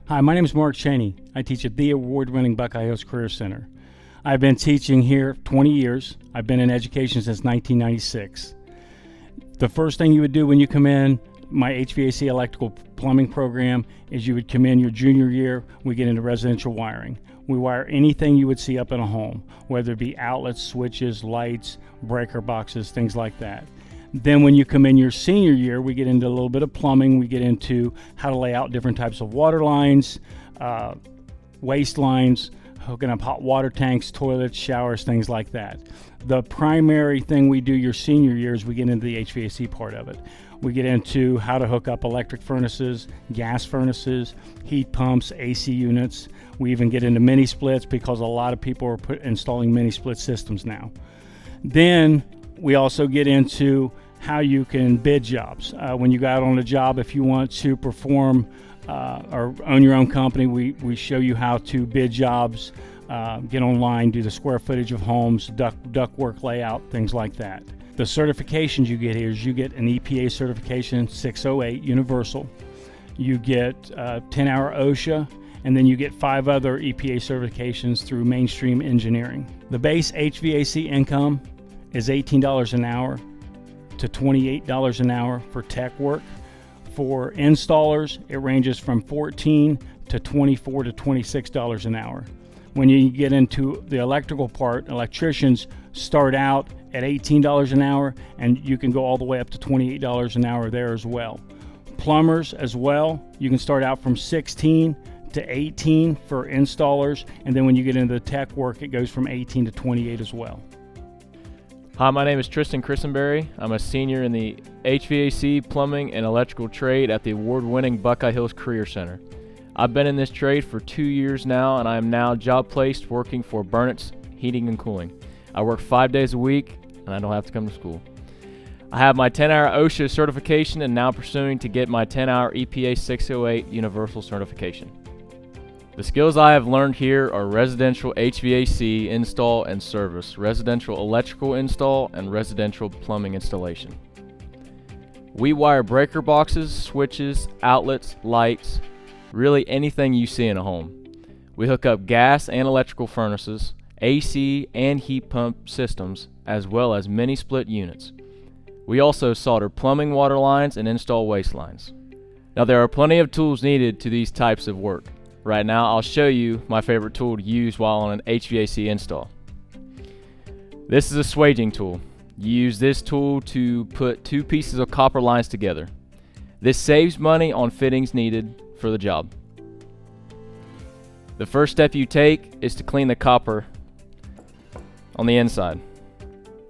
Hi, my name is Mark Cheney. I teach at the award-winning Buckeye Hills Career Center. I've been teaching here 20 years. I've been in education since 1996. The first thing you would do when you come in my HVAC electrical plumbing program is you would come in your junior year. We get into residential wiring. We wire anything you would see up in a home, whether it be outlets, switches, lights, breaker boxes, things like that. Then when you come in your senior year, we get into a little bit of plumbing. We get into how to lay out different types of water lines, waste lines, hooking up hot water tanks, toilets, showers, things like that. The primary thing we do your senior year is we get into the HVAC part of it. We get into how to hook up electric furnaces, gas furnaces, heat pumps, AC units. We even get into mini splits because a lot of people are installing mini split systems now. Then we also get into how you can bid jobs. When you go out on a job, if you want to perform or own your own company, we show you how to bid jobs, get online, do the square footage of homes, ductwork layout, things like that. The certifications you get here is you get an EPA certification 608 universal. You get 10-hour OSHA, and then you get 5 other EPA certifications through mainstream engineering. The base HVAC income is $18 an hour to $28 an hour for tech work. For installers, it ranges from $14 to $24 to $26 an hour. When you get into the electrical part, electricians start out at $18 an hour, and you can go all the way up to $28 an hour there as well. Plumbers as well, you can start out from $16 to $18 for installers, and then when you get into the tech work, it goes from $18 to $28 as well. Hi, my name is Tristan Christenbury. I'm a senior in the HVAC, plumbing, and electrical trade at the award-winning Buckeye Hills Career Center. I've been in this trade for 2 years now, and I am now job placed working for Burnett's Heating and Cooling. I work 5 days a week, and I don't have to come to school. I have my 10-hour OSHA certification and now pursuing to get my 10-hour EPA 608 universal certification. The skills I have learned here are residential HVAC install and service, residential electrical install, and residential plumbing installation. We wire breaker boxes, switches, outlets, lights, really anything you see in a home. We hook up gas and electrical furnaces, AC and heat pump systems, as well as mini split units. We also solder plumbing water lines and install waste lines. Now there are plenty of tools needed to these types of work. Right now, I'll show you my favorite tool to use while on an HVAC install. This is a swaging tool. You use this tool to put 2 pieces of copper lines together. This saves money on fittings needed for the job. The first step you take is to clean the copper on the inside.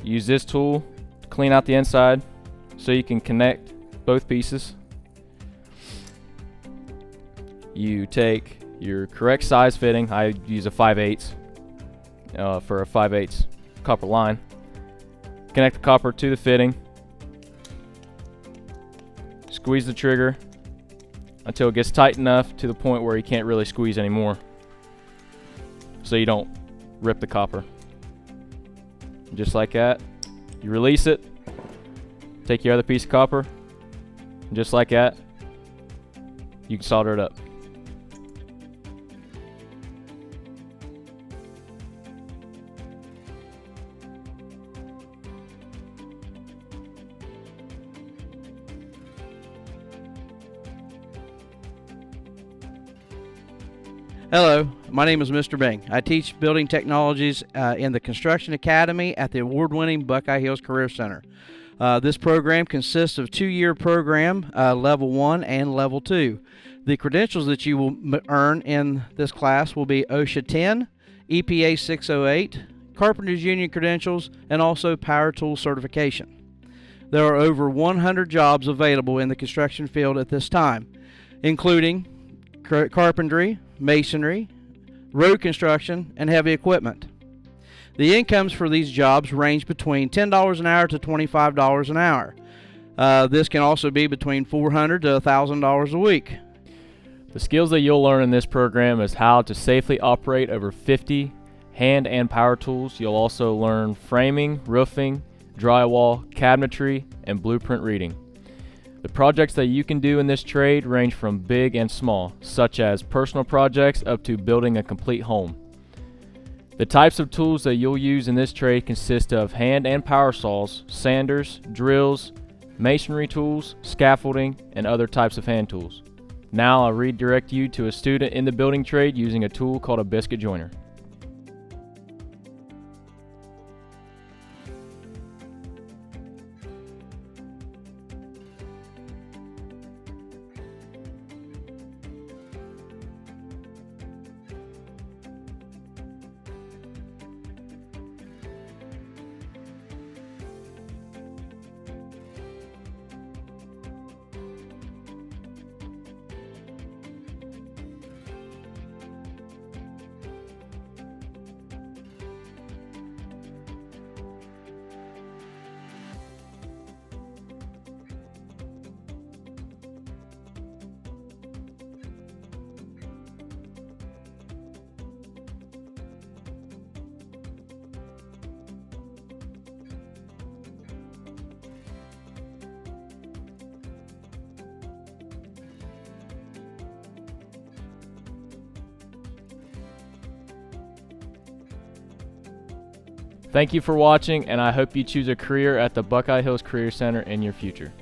Use this tool to clean out the inside so you can connect both pieces. You take your correct size fitting. I use a 5/8 for a 5/8 copper line. Connect the copper to the fitting. Squeeze the trigger until it gets tight enough to the point where you can't really squeeze anymore, so you don't rip the copper. Just like that, you release it. Take your other piece of copper, and just like that, you can solder it up. Hello, my name is Mr. Bing. I teach building technologies in the Construction Academy at the award-winning Buckeye Hills Career Center. This program consists of 2-year program, Level 1 and Level 2. The credentials that you will earn in this class will be OSHA 10, EPA 608, Carpenters Union credentials, and also Power Tool certification. There are over 100 jobs available in the construction field at this time, including carpentry, masonry, road construction, and heavy equipment. The incomes for these jobs range between $10 an hour to $25 an hour. This can also be between $400 to $1,000 a week. The skills that you'll learn in this program is how to safely operate over 50 hand and power tools. You'll also learn framing, roofing, drywall, cabinetry, and blueprint reading. The projects that you can do in this trade range from big and small, such as personal projects up to building a complete home. The types of tools that you'll use in this trade consist of hand and power saws, sanders, drills, masonry tools, scaffolding, and other types of hand tools. Now I'll redirect you to a student in the building trade using a tool called a biscuit joiner. Thank you for watching, and I hope you choose a career at the Buckeye Hills Career Center in your future.